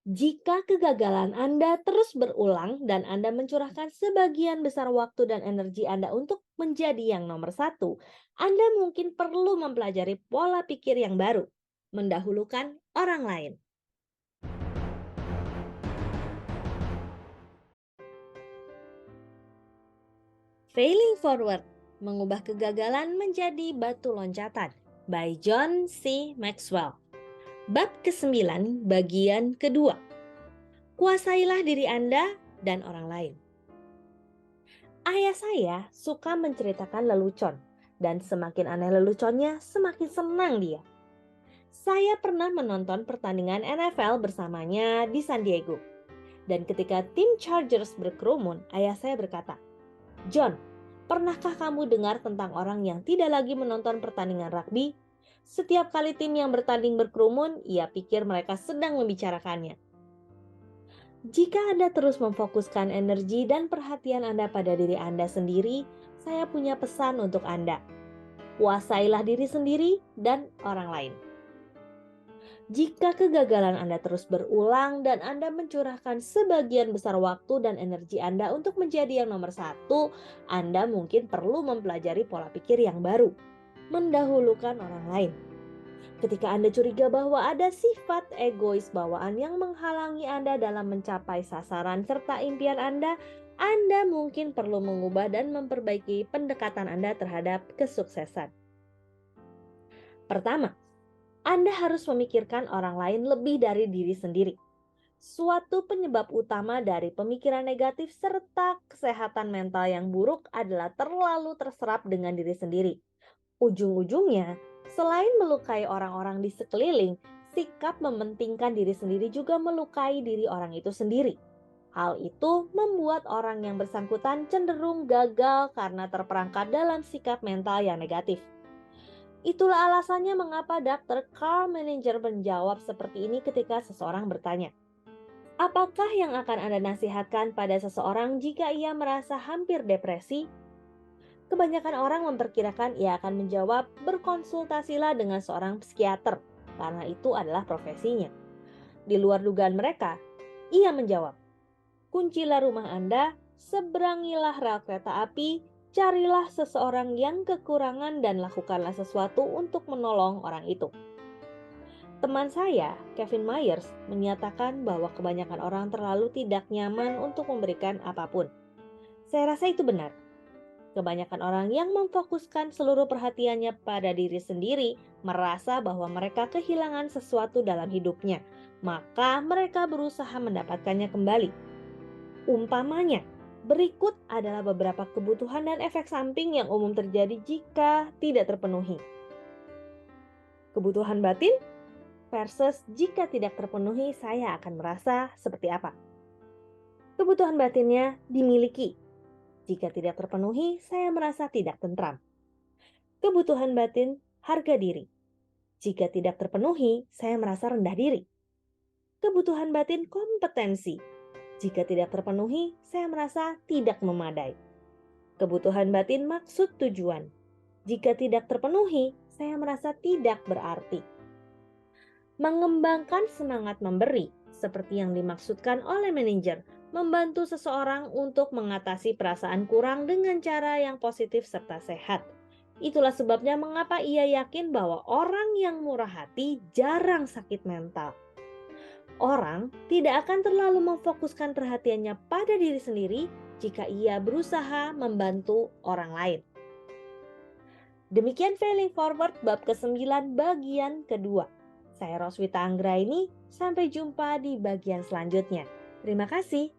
Jika kegagalan Anda terus berulang dan Anda mencurahkan sebagian besar waktu dan energi Anda untuk menjadi yang nomor satu, Anda mungkin perlu mempelajari pola pikir yang baru, mendahulukan orang lain. Failing Forward, mengubah kegagalan menjadi batu loncatan, by John C. Maxwell. Bab ke-9, bagian kedua. Kuasailah diri Anda dan orang lain. Ayah saya suka menceritakan lelucon, dan semakin aneh leluconnya, semakin senang dia. Saya pernah menonton pertandingan NFL bersamanya di San Diego. Dan ketika tim Chargers berkerumun, ayah saya berkata, "John, pernahkah kamu dengar tentang orang yang tidak lagi menonton pertandingan rugby? Setiap kali tim yang bertanding berkerumun, ia pikir mereka sedang membicarakannya." Jika Anda terus memfokuskan energi dan perhatian Anda pada diri Anda sendiri, saya punya pesan untuk Anda. Kuasailah diri sendiri dan orang lain. Jika kegagalan Anda terus berulang dan Anda mencurahkan sebagian besar waktu dan energi Anda untuk menjadi yang nomor satu, Anda mungkin perlu mempelajari pola pikir yang baru, mendahulukan orang lain. Ketika Anda curiga bahwa ada sifat egois bawaan yang menghalangi Anda dalam mencapai sasaran serta impian Anda mungkin perlu mengubah dan memperbaiki pendekatan Anda terhadap kesuksesan. Pertama, Anda harus memikirkan orang lain lebih dari diri sendiri. Suatu penyebab utama dari pemikiran negatif serta kesehatan mental yang buruk adalah terlalu terserap dengan diri sendiri. Ujung-ujungnya, selain melukai orang-orang di sekeliling, sikap mementingkan diri sendiri juga melukai diri orang itu sendiri. Hal itu membuat orang yang bersangkutan cenderung gagal karena terperangkap dalam sikap mental yang negatif. Itulah alasannya mengapa Dr. Carl Menninger menjawab seperti ini ketika seseorang bertanya, "Apakah yang akan Anda nasihatkan pada seseorang jika ia merasa hampir depresi?" Kebanyakan orang memperkirakan ia akan menjawab, "Berkonsultasilah dengan seorang psikiater, karena itu adalah profesinya." Di luar dugaan mereka, ia menjawab, "Kuncilah rumah Anda, seberangilah rel kereta api, carilah seseorang yang kekurangan dan lakukanlah sesuatu untuk menolong orang itu." Teman saya, Kevin Myers, menyatakan bahwa kebanyakan orang terlalu tidak nyaman untuk memberikan apapun. Saya rasa itu benar. Kebanyakan orang yang memfokuskan seluruh perhatiannya pada diri sendiri merasa bahwa mereka kehilangan sesuatu dalam hidupnya, maka mereka berusaha mendapatkannya kembali. Umpamanya, berikut adalah beberapa kebutuhan dan efek samping yang umum terjadi jika tidak terpenuhi. Kebutuhan batin versus jika tidak terpenuhi saya akan merasa seperti apa. Kebutuhan batinnya dimiliki. Jika tidak terpenuhi, saya merasa tidak tentram. Kebutuhan batin, harga diri. Jika tidak terpenuhi, saya merasa rendah diri. Kebutuhan batin, kompetensi. Jika tidak terpenuhi, saya merasa tidak memadai. Kebutuhan batin, maksud tujuan. Jika tidak terpenuhi, saya merasa tidak berarti. Mengembangkan semangat memberi, seperti yang dimaksudkan oleh manajer, membantu seseorang untuk mengatasi perasaan kurang dengan cara yang positif serta sehat. Itulah sebabnya mengapa ia yakin bahwa orang yang murah hati jarang sakit mental. Orang tidak akan terlalu memfokuskan perhatiannya pada diri sendiri jika ia berusaha membantu orang lain. Demikian Failing Forward bab ke-9 bagian kedua. Saya Roswita Anggraini, sampai jumpa di bagian selanjutnya. Terima kasih.